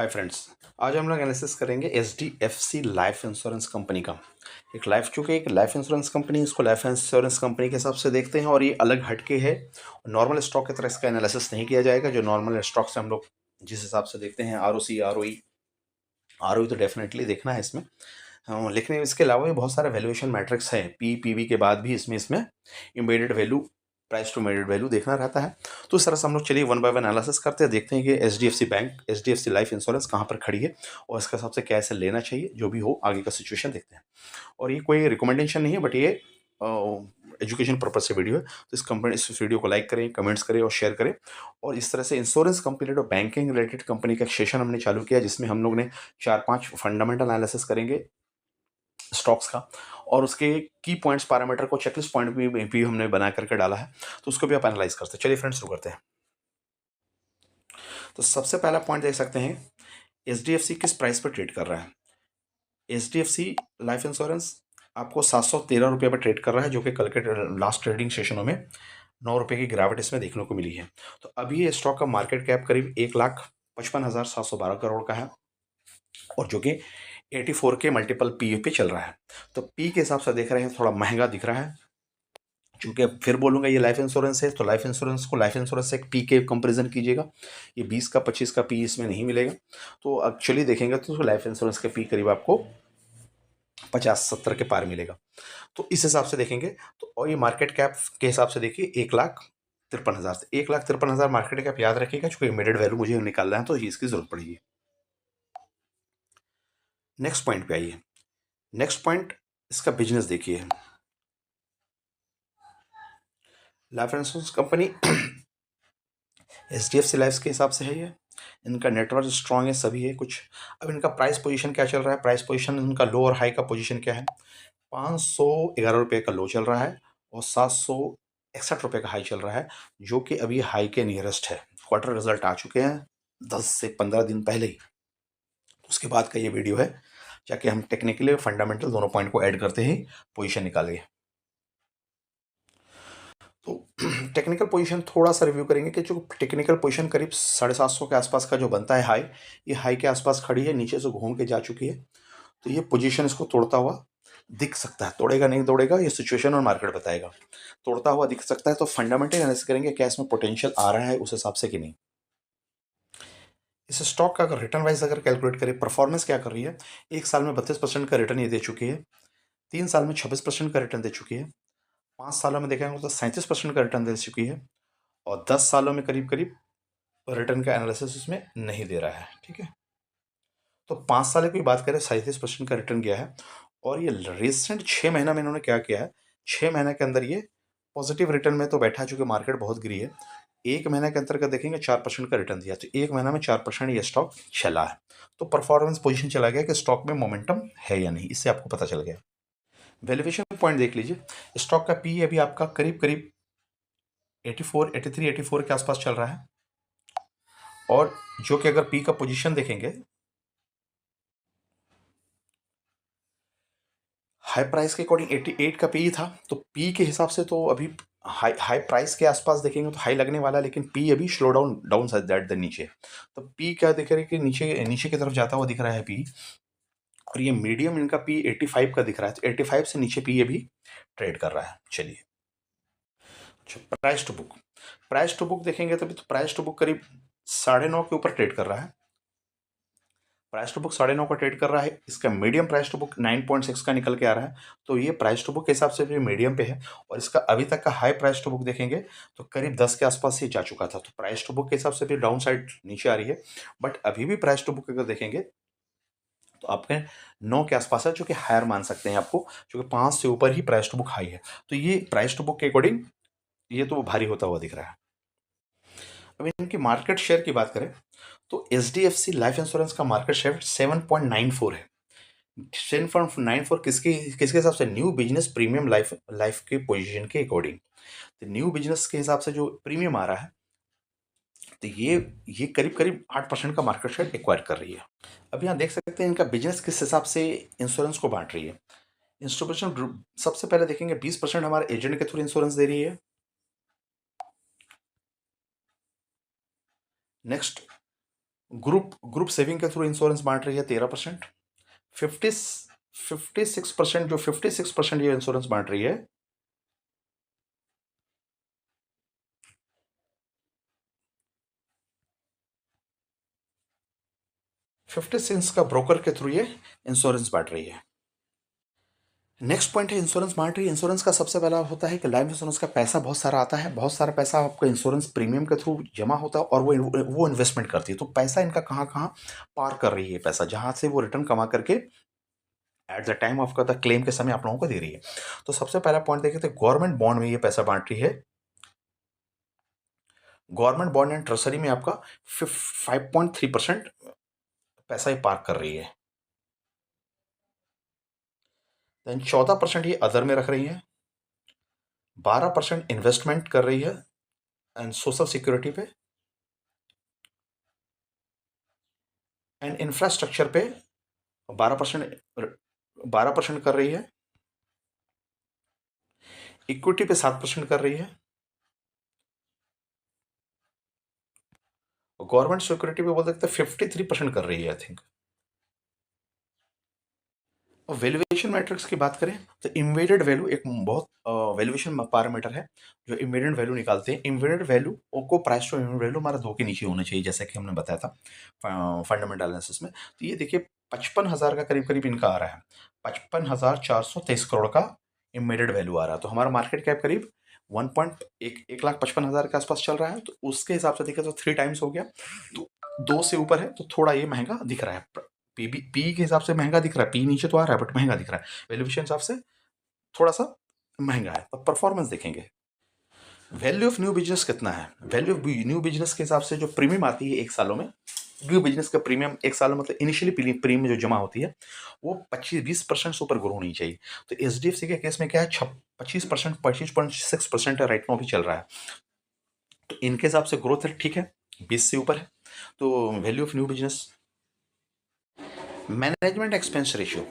Hi friends. आज हम लोग एनालिसिस करेंगे एचडीएफसी लाइफ इंश्योरेंस कंपनी का। चूँकि एक लाइफ इंश्योरेंस कंपनी, इसको लाइफ इंश्योरेंस कंपनी के हिसाब से देखते हैं और ये अलग हटके है। नॉर्मल स्टॉक की तरह इसका एनालिसिस नहीं किया जाएगा। जो नॉर्मल स्टॉक से हम लोग जिस हिसाब से देखते हैं, आरओसी, आरओई तो डेफिनेटली देखना है इसमें। लेकिन इसके अलावा भी बहुत सारे वैल्यूएशन मैट्रिक्स हैं। पीवी के बाद भी इसमें embedded value, price to embedded value देखना रहता है। तो इस तरह से हम लोग चलिए वन बाय वन एनालिसिस करते हैं, देखते हैं कि HDFC bank, HDFC life insurance कहाँ पर खड़ी है और इसके हिसाब से कैसे लेना चाहिए। जो भी हो, आगे का सिचुएशन देखते हैं। और ये कोई रिकमेंडेशन नहीं है, बट ये एजुकेशन पर्पज से वीडियो है। तो इस वीडियो को लाइक करें, कमेंट्स करें और शेयर करें। और इस तरह से इंश्योरेंस कंपनी और बैंकिंग रिलेटेड कंपनी का एक सेशन हमने चालू किया, जिसमें हम लोग ने 4-5 फंडामेंटल एनालिसिस करेंगे स्टॉक्स का, और उसके की पॉइंट्स पैरामीटर को चेकलिस्ट पॉइंट भी हमने बना करके डाला है। तो उसको भी आप एनालाइज करते हैं। चलिए फ्रेंड्स, शुरू करते हैं। तो सबसे पहला पॉइंट देख सकते हैं, एचडीएफसी किस प्राइस पर ट्रेड कर रहा है। एचडीएफसी लाइफ इंश्योरेंस आपको 713 रुपये पर ट्रेड कर रहा है, जो कि कल के लास्ट ट्रेडिंग सेशनों में 9 रुपये की गिरावट इसमें देखने को मिली है। तो अभी ये स्टॉक का मार्केट कैप करीब 1,55,712 करोड़ का है, और जो कि 84 के मल्टीपल पी पे चल रहा है। तो पी के हिसाब से देख रहे हैं, थोड़ा महंगा दिख रहा है। चूंकि फिर बोलूंगा ये लाइफ इंश्योरेंस है, तो लाइफ इंश्योरेंस से एक पी के कंपेरिजन कीजिएगा। ये 20 का 25 का पी इसमें नहीं मिलेगा। तो एक्चुअली देखेंगे तो लाइफ इंश्योरेंस के पी करीब आपको 50-70 के पार मिलेगा। तो इस हिसाब से देखेंगे तो, और ये मार्केट कैप के हिसाब से देखिए 1,53,000 से 1,53,000 मार्केट कैप याद रखिएगा, चूंकि इमीडिएट वैल्यू मुझे निकालना है तो ये इसकी जरूरत पड़ेगी। नेक्स्ट पॉइंट पे आइए। नेक्स्ट पॉइंट, इसका बिजनेस देखिए। Life insurance company HDFC life के हिसाब से है ये। इनका नेटवर्क स्ट्रांग है, सभी है कुछ। अब इनका प्राइस पोजीशन क्या चल रहा है, प्राइस पोजीशन इनका लो और हाई का पोजीशन क्या है। 511 रुपये का लो चल रहा है और 761 रुपये का हाई चल रहा है, जो कि अभी हाई के नियरेस्ट है। क्वार्टर रिजल्ट आ चुके हैं 10 से 15 दिन पहले ही। उसके बाद का ये वीडियो है, जाके हम टेक्निकली फंडामेंटल दोनों पॉइंट को ऐड करते ही पोजीशन निकालेंगे। तो टेक्निकल पोजीशन थोड़ा सा रिव्यू करेंगे कि जो टेक्निकल पोजीशन करीब 750 के आसपास का जो बनता है हाई, ये हाई के आसपास खड़ी है, नीचे से घूम के जा चुकी है। तो ये पोजीशन इसको तोड़ता हुआ दिख सकता है। तोड़ेगा नहीं तोड़ेगा, ये सिचुएशन और मार्केट बताएगा। तोड़ता हुआ दिख सकता है, तो फंडामेंटल एनालिसिस करेंगे क्या इसमें पोटेंशियल आ रहा है उस हिसाब से कि नहीं। इस स्टॉक का अगर रिटर्न वाइज अगर कैलकुलेट करें, परफॉर्मेंस क्या कर रही है। 1 साल में 32% का रिटर्न ये दे चुकी है, 3 साल में 26% का रिटर्न दे चुकी है, 5 सालों में देखेंगे तो 37% का रिटर्न दे चुकी है, और 10 सालों में करीब करीब रिटर्न का एनालिसिस इसमें नहीं दे रहा है। ठीक है, तो 5 साल की बात करें, 37% का रिटर्न गया है। और ये रिसेंट 6 महीना में इन्होंने क्या किया है, 6 महीने के अंदर ये पॉजिटिव रिटर्न में तो बैठा, चूंकि मार्केट बहुत गिरी है। 1 महीने के अंतर्गत देखेंगे 4% का रिटर्न दिया, तो 1 महीना में 4% ये स्टॉक चला है। तो परफॉर्मेंस पोजीशन चला गया कि स्टॉक में मोमेंटम है या नहीं, इससे आपको पता चल गया। वैल्यूएशन पॉइंट देख लीजिए। स्टॉक का पी अभी आपका करीब करीब 84, 83, 84 के आसपास चल रहा है। और जो कि अगर पी का पोजीशन देखेंगे, हाई प्राइस के अकॉर्डिंग 88 का पी था, तो पी के हिसाब से तो अभी हाई हाई प्राइस के आसपास देखेंगे तो हाई लगने वाला है, लेकिन पी अभी slow down side that the नीचे। तो पी क्या दिख रहा है कि नीचे नीचे की तरफ जाता हुआ दिख रहा है पी। और ये मीडियम इनका पी 85 का दिख रहा है, तो 85 से नीचे पी अभी ट्रेड कर रहा है। चलिए, अच्छा, प्राइस टू बुक देखेंगे तो प्राइस टू बुक करीब 9.5 के ऊपर ट्रेड कर रहा है। प्राइस टू बुक 9.5 का ट्रेड कर रहा है। इसका मीडियम प्राइस टू बुक 9.6 का निकल के आ रहा है, तो ये प्राइस टू बुक के हिसाब से भी मीडियम पे है। और इसका अभी तक का हाई प्राइस टू बुक देखेंगे तो करीब 10 के आसपास ही जा चुका था, तो प्राइस टू बुक के हिसाब से भी डाउन साइड नीचे आ रही है। बट अभी भी प्राइस टू बुक अगर देखेंगे तो आपके 9 के आसपास है, जो कि हायर मान सकते हैं आपको, क्योंकि 5 से ऊपर ही प्राइस टू बुक हाई है। तो ये प्राइस टू बुक के अकॉर्डिंग ये तो भारी होता हुआ दिख रहा है। अब इनकी मार्केट शेयर की बात करें तो H D F C life insurance का मार्केट शेयर 7.94 है। 7.94 किसके किसके हिसाब से, new business premium life life के पोजीशन के अकॉर्डिंग। तो न्यू बिजनेस के हिसाब से जो प्रीमियम आ रहा है, तो ये करीब करीब 8% का मार्केट शेयर एक्वायर कर रही है। अब यहाँ देख सकते हैं इनका बिजनेस किस हिसाब से इंश्योरेंस को बांट रही है। इंस्टीट्यूशन ग्रुप सबसे पहले देखेंगे 20% हमारे एजेंट के थ्रू इंश्योरेंस दे रही है। नेक्स्ट ग्रुप सेविंग के थ्रू इंश्योरेंस बांट रही है 13%। 56% जो 56% ये इंश्योरेंस बांट रही है, 56 का ब्रोकर के थ्रू ये इंश्योरेंस बांट रही है। नेक्स्ट पॉइंट है इंश्योरेंस बांट रही है। इंश्योरेंस का सबसे पहला होता है कि लाइफ इंश्योरेंस का पैसा बहुत सारा आता है, बहुत सारा पैसा आपका इंश्योरेंस प्रीमियम के थ्रू जमा होता है और वो इन्वेस्टमेंट करती है। तो पैसा इनका कहाँ कहाँ पार कर रही है, पैसा जहां से वो रिटर्न कमा करके at the time of the claim के समय आप लोगों को दे रही है। तो सबसे पहला पॉइंट देखें तो गवर्नमेंट बॉन्ड में ये पैसा बांट रही है। गवर्नमेंट बॉन्ड एंड ट्रेजरी में आपका 5.3% पैसा ये पार्क कर रही है। देन 14% ये अदर में रख रही है, 12% इन्वेस्टमेंट कर रही है एंड सोशल सिक्योरिटी पे एंड इंफ्रास्ट्रक्चर पे 12% 12% कर रही है, इक्विटी पे 7% कर रही है, और गवर्नमेंट सिक्योरिटी पे बोल सकते हैं 53% कर रही है आई थिंक। और वैल्यूएशन मैट्रिक्स की बात करें तो इम्वेडेड वैल्यू एक बहुत वैल्यूएशन पैरामीटर है जो इम्वेडेड वैल्यू निकालते हैं। इम्वेडेड वैल्यू को प्राइस टू इम्वेडेड वैल्यू हमारा 2 के नीचे होना चाहिए, जैसा कि हमने बताया था फंडामेंटल एनालिसिस में। तो ये देखिए 55,000 का करीब करीब इनका आ रहा है, 55,423 करोड़ का इम्वेडेड वैल्यू आ रहा है। तो हमारा मार्केट कैप करीब 1,55,000 के आसपास चल रहा है। तो उसके हिसाब से देखें तो 3 टाइम्स हो गया, तो 2 से ऊपर है तो थोड़ा ये महंगा दिख रहा है। पी के हिसाब से महंगा दिख रहा है, पी नीचे तो आ रहा है बट महंगा दिख रहा है। वैल्यूएशन हिसाब से थोड़ा सा महंगा है। अब परफॉर्मेंस देखेंगे, वैल्यू ऑफ न्यू बिजनेस कितना है। वैल्यू ऑफ न्यू बिजनेस के हिसाब से जो प्रीमियम आती है एक सालों में, न्यू बिजनेस का प्रीमियम एक साल मतलब इनिशियली प्रीमियम जो जमा होती है वो 25-20% से ऊपर ग्रो होनी चाहिए। तो एच डी एफ सी के केस में क्या है, 25%, 25.6% राइट नाउ भी चल रहा है। तो इनके हिसाब से ग्रोथ रेट ठीक है, 20 से ऊपर है। तो value of new business. Management expense ratio,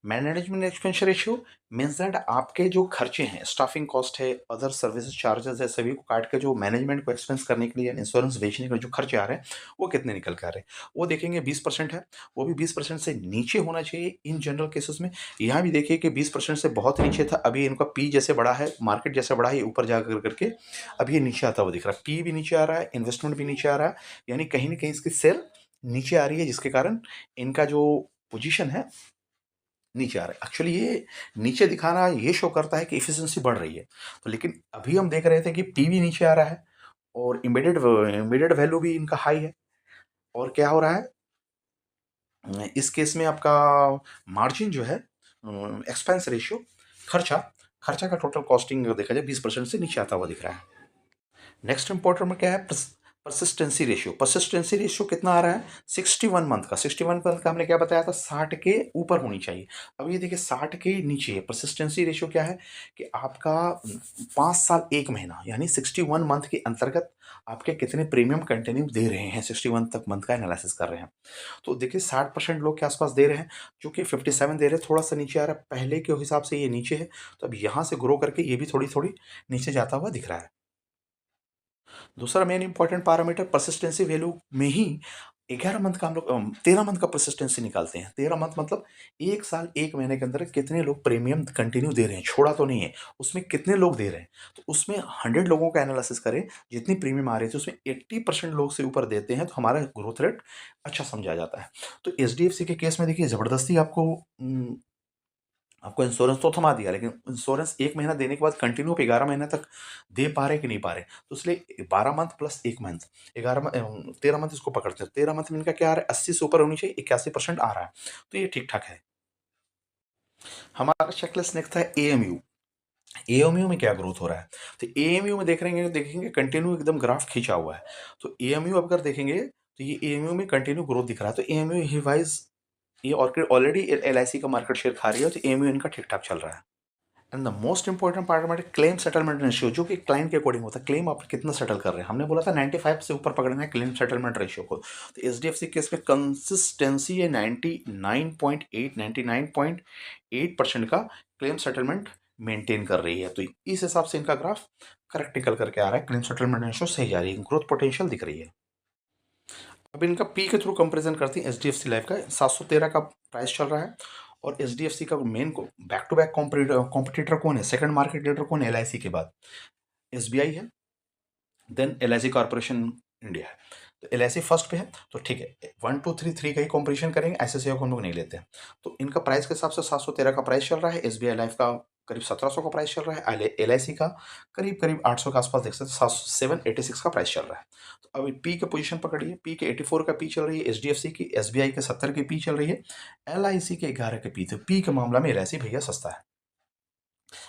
management expense ratio means that आपके जो खर्चे हैं, स्टाफिंग कॉस्ट है, अदर सर्विसेज चार्जेस है, सभी को काट के जो मैनेजमेंट को एक्सपेंस करने के लिए इंश्योरेंस बेचने के लिए जो खर्चे आ रहे हैं वो कितने निकल के आ रहे हैं, वो देखेंगे। 20% है, वो भी 20% से नीचे होना चाहिए इन जनरल केसेस में। यहाँ भी देखिए कि 20% से बहुत नीचे था, अभी इनका पी जैसे बढ़ा है, मार्केट जैसे बढ़ा है, ये ऊपर जा करके अभी ये नीचे आता हुआ दिख रहा है। पी भी नीचे आ रहा है, इन्वेस्टमेंट भी नीचे आ रहा है, यानी कहीं ना कहीं इसकी सेल नीचे आ रही है, जिसके कारण इनका जो पोजीशन है नीचे आ रहा है। एक्चुअली ये नीचे दिखाना ये शो करता है कि एफिशिएंसी बढ़ रही है। तो लेकिन अभी हम देख रहे थे कि पी भी नीचे आ रहा है और एम्बेडेड वैल्यू भी इनका हाई है। और क्या हो रहा है इस केस में, आपका मार्जिन जो है, एक्सपेंस रेशियो, खर्चा खर्चा का टोटल कॉस्टिंग देखा जाए 20% से नीचे आता हुआ दिख रहा है। नेक्स्ट इंपॉर्टेंट में क्या है, परसिस्टेंसी रेशियो। परसिस्टेंसी रेशियो कितना आ रहा है, 61 मंथ का। 61 मंथ का हमने क्या बताया था, 60 के ऊपर होनी चाहिए। अब ये देखिए 60 के नीचे है। परसिस्टेंसी रेशियो क्या है कि आपका 5 साल 1 महीना यानी 61 मंथ के अंतर्गत आपके कितने प्रीमियम कंटिन्यू दे रहे हैं, 61 तक मंथ का एनालिसिस कर रहे हैं। तो देखिए 60% लोग के आसपास दे रहे हैं, जो कि 57 दे रहे हैं, थोड़ा सा नीचे आ रहा है, पहले के हिसाब से ये नीचे है। तो अब यहाँ से ग्रो करके ये भी थोड़ी थोड़ी नीचे जाता हुआ दिख रहा है। दूसरा main important parameter persistency value में ही 11 मंथ का हम लोग 13 मंथ का परसिस्टेंसी निकालते हैं। 13 मंथ मतलब 1 साल 1 महीने के अंदर कितने लोग प्रीमियम कंटिन्यू दे रहे हैं, छोड़ा तो नहीं है, उसमें कितने लोग दे रहे हैं। तो उसमें 100 लोगों का एनालिसिस करें, जितनी प्रीमियम आ रही है तो उसमें 80% लोग से ऊपर देते हैं, तो हमारा ग्रोथ रेट अच्छा समझा जाता है। तो एच डी एफ सी के केस में देखिए ज़बरदस्ती आपको इंश्योरेंस तो थमा दिया, लेकिन इंश्योरेंस 1 महीना देने के बाद कंटिन्यू आप 11 महीने तक दे पा रहे कि नहीं पा रहे। तो इसलिए 12 मंथ प्लस 1 मंथ, 13 मंथ इसको पकड़ते हैं। 13 मंथ में इनका क्या आ रहा है, 80 से ऊपर होनी चाहिए, 81% आ रहा है, तो ये ठीक ठाक है। हमारा चेकलिस्ट नेक्स्ट है एएमयू। एएमयू में क्या ग्रोथ हो रहा है, तो एएमयू में देखेंगे कंटिन्यू एकदम ग्राफ खींचा हुआ है। तो एएमयू अगर देखेंगे तो ये एएमयू में कंटिन्यू ग्रोथ दिख रहा है। तो एएमयू ही वाइज ये ऑलरेडी एलआईसी का मार्केट शेयर खा रही है, तो एएमयू इनका ठीक ठाक चल रहा है। And the most important part हमारे क्लेम सेटलमेंट रेशियो, जो कि क्लाइंट के अकॉर्डिंग होता है। क्लेम आप कितना सेटल कर रहे हैं, हमने बोला था 95 से ऊपर पकड़ना है क्लेम सेटलमेंट रेशियो को। तो H D F C case में कंसिस्टेंसी है 99.8 का क्लेम सेटलमेंट मेंटेन कर रही है। तो इस हिसाब से इनका ग्राफ करेक्ट निकल करके आ रहा है, क्लेम सेटलमेंट रेशियो सही जा रही है, ग्रोथ पोटेंशियल दिख रही है। अब इनका पी के थ्रू कंपैरिजन करते हैं। एचडीएफसी लाइफ का 713 का प्राइस चल रहा है, और एचडीएफसी का मेन को बैक टू बैक कॉम्पिटिटर कौन है, सेकंड मार्केट लीडर कौन है एलआईसी के बाद? एसबीआई है, देन एलआईसी कॉर्पोरेशन इंडिया है। तो एलआईसी फर्स्ट पे है, तो ठीक है 1 2 3 3 का ही कॉम्पिटिशन करेंगे, ऐसे हम लोग नहीं लेते हैं। तो इनका प्राइस के हिसाब से 713 का प्राइस चल रहा है, एसबीआई लाइफ का करीब 1700 का प्राइस चल रहा है, एलआईसी का करीब करीब 800 के आसपास देख सकते हैं, 786 का प्राइस चल रहा है। तो अभी पी के पोजीशन पकड़िए, पी के 84 का पी चल रही है एचडीएफसी की, एसबीआई के 70 की पी चल रही है, एलआईसी के 11 के पी। तो पी के मामला में एलआईसी भैया सस्ता है।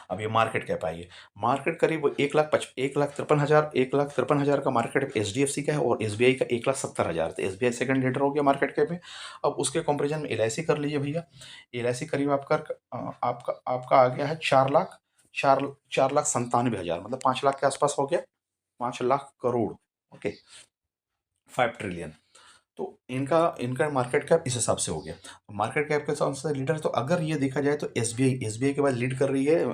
अब ये मार्केट कैप आई है, मार्केट करीब 1,53,000 का market H D F C का है, और एस बी आई का 1,70,000। तो S B I second leader हो गया मार्केट कैप में। अब उसके कंपेरिजन में एल आई सी कर लीजिए भैया, एल आई सी करीब आपका आ गया है 4,97,000, मतलब 5 लाख के आसपास हो गया, 5 लाख करोड़। Okay, 5 trillion. तो इनका इनका मार्केट कैप इस हिसाब से हो गया। मार्केट कैप के हिसाब से लीडर, तो अगर ये देखा जाए तो एसबीआई के बाद लीड कर रही है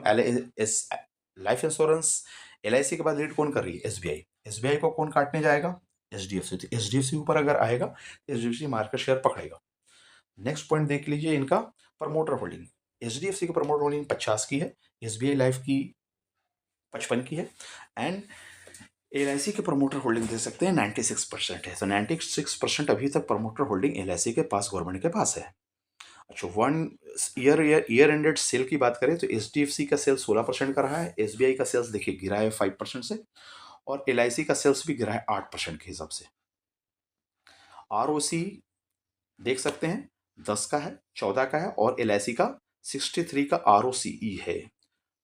लाइफ इंश्योरेंस। एलआईसी के बाद लीड कौन कर रही है? एसबीआई। एसबीआई को कौन काटने जाएगा? एचडीएफसी। तो एचडीएफसी ऊपर अगर आएगा तो एचडीएफसी मार्केट शेयर पकड़ेगा। नेक्स्ट पॉइंट देख लीजिए इनका प्रमोटर होल्डिंग। एचडीएफसी की प्रमोटर होल्डिंग 50 की है, एसबीआई लाइफ की 55 की है, एंड एलआईसी के प्रमोटर होल्डिंग दे सकते हैं 96% है। तो 96% अभी तक प्रमोटर होल्डिंग एलआईसी के पास, गवर्नमेंट के पास है। अच्छा, वन ईयर एंडेड सेल की बात करें तो एच डी एफ सी का सेल्स 16% का रहा है, एस बी आई का सेल्स देखिए गिरा है 5% से, और एल आई सी का सेल्स भी गिरा है 8% के हिसाब से। आर ओ सी देख सकते हैं 10 का है, 14 का है, और एल आई सी का 63 का आर ओ सी ई है।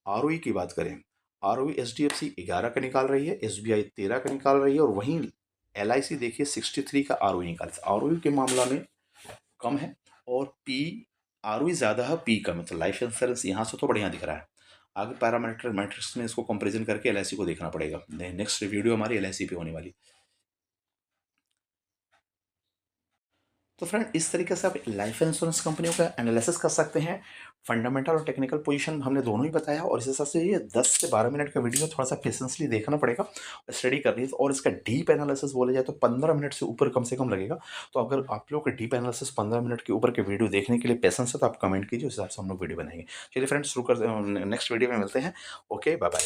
आर ओ ई की बात करें, R O E H D F C 11 का निकाल रही है, एस बी आई 13 का निकाल रही है, और वहीं एल आई सी देखिए 63 का आर ओ ई निकाल। आर ओ ई के मामला में कम है, और पी आर ओ ई ज़्यादा है, पी कम है। तो लाइफ इंश्योरेंस यहाँ से तो बढ़िया दिख रहा है। आगे पैरामीटर मैट्रिक्स में इसको कंपैरिजन करके एल आई सी को देखना पड़ेगा। नेक्स्ट वीडियो हमारी एल आई सी पे होने वाली। तो फ्रेंड, इस तरीके से आप लाइफ इंश्योरेंस कंपनियों का एनालिसिस कर सकते हैं। फंडामेंटल और टेक्निकल पोजीशन हमने दोनों ही बताया, और इस हिसाब से ये 10 से 12 मिनट का वीडियो थोड़ा सा पेशेंसली देखना पड़ेगा, स्टडी करनी है। और इसका डीप एनालिसिस बोला जाए तो 15 मिनट से ऊपर कम से कम लगेगा। तो अगर आप लोग का डीप एनालिसिस 15 मिनट के ऊपर के वीडियो देखने के लिए पेशेंस है तो आप कमेंट कीजिए, उस हिसाब से हम लोग वीडियो बनाएंगे। चलिए फ्रेंड्स, शुरू कर नेक्स्ट वीडियो में मिलते हैं। Okay, bye bye.